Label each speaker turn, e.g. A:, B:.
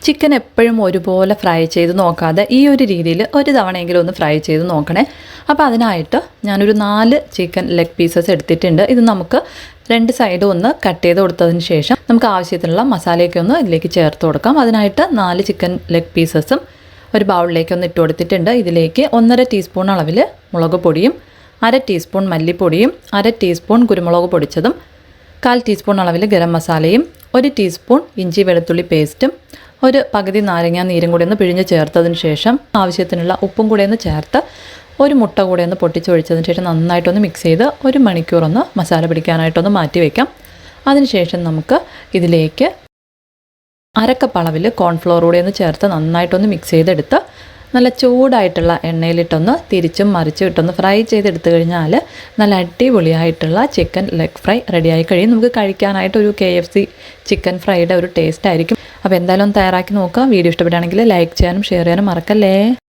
A: Chicken എപ്പോഴും ഒരുപോലെ fry ചെയ്ത് നോക്കാതെ ഈ ഒരു രീതിയിൽ ഒരു തവണയെങ്കിലും ഒന്ന് ഫ്രൈ ചെയ്ത് നോക്കണേ. അപ്പോൾ അതിനായിട്ട് ഞാനൊരു 4 ചിക്കൻ ലെഗ് പീസസ് എടുത്തിട്ടുണ്ട്. ഇത് നമുക്ക് 2 സൈഡും ഒന്ന് കട്ട് ചെയ്ത് കൊടുത്തതിന് ശേഷം നമുക്ക് ആവശ്യത്തിനുള്ള മസാലയൊക്കെ ഒന്ന് ഇതിലേക്ക് ചേർത്ത് കൊടുക്കാം. അതിനായിട്ട് 4 ചിക്കൻ ലെഗ് പീസസും ഒരു ബൗളിലേക്ക് ഒന്ന് ഇട്ട് കൊടുത്തിട്ടുണ്ട്. ഇതിലേക്ക് 1.5 ടീസ്പൂൺ അളവിൽ മുളക് പൊടിയും 1/2 ടീസ്പൂൺ മല്ലിപ്പൊടിയും 1/2 ടീസ്പൂൺ കുരുമുളക് പൊടിച്ചതും 1/4 ടീസ്പൂൺ അളവിൽ ഗരം മസാലയും 1 ടീസ്പൂൺ ഇഞ്ചി വെളുത്തുള്ളി പേസ്റ്റും ഒരു പകുതി നാരങ്ങ നീരും കൂടി ഒന്ന് പിഴിഞ്ഞ് ചേർത്തതിന് ശേഷം ആവശ്യത്തിനുള്ള ഉപ്പും കൂടി ഒന്ന് ചേർത്ത് ഒരു മുട്ട കൂടി ഒന്ന് പൊട്ടിച്ചൊഴിച്ചതിന് ശേഷം നന്നായിട്ടൊന്ന് മിക്സ് ചെയ്ത് 1 മണിക്കൂറൊന്ന് മസാല പിടിക്കാനായിട്ടൊന്ന് മാറ്റി വയ്ക്കാം. അതിനുശേഷം നമുക്ക് ഇതിലേക്ക് 1/2 കപ്പ് അളവിൽ കോൺഫ്ലോർ കൂടി ഒന്ന് ചേർത്ത് നന്നായിട്ടൊന്ന് മിക്സ് ചെയ്തെടുത്ത് നല്ല ചൂടായിട്ടുള്ള എണ്ണയിലിട്ടൊന്ന് തിരിച്ചും മറിച്ചും ഇട്ടൊന്ന് ഫ്രൈ ചെയ്തെടുത്തു കഴിഞ്ഞാൽ നല്ല അടിപൊളിയായിട്ടുള്ള ചിക്കൻ ലെഗ് ഫ്രൈ റെഡിയായി കഴിയും. നമുക്ക് കഴിക്കാനായിട്ട് ഒരു KFC ചിക്കൻ ഫ്രൈയുടെ ഒരു ടേസ്റ്റ് ആയിരിക്കും. അപ്പോൾ എന്തായാലും ഒന്ന് തയ്യാറാക്കി നോക്കാം. വീഡിയോ ഇഷ്ടപ്പെടുകയാണെങ്കിൽ ലൈക്ക് ചെയ്യാനും ഷെയർ ചെയ്യാനും മറക്കല്ലേ.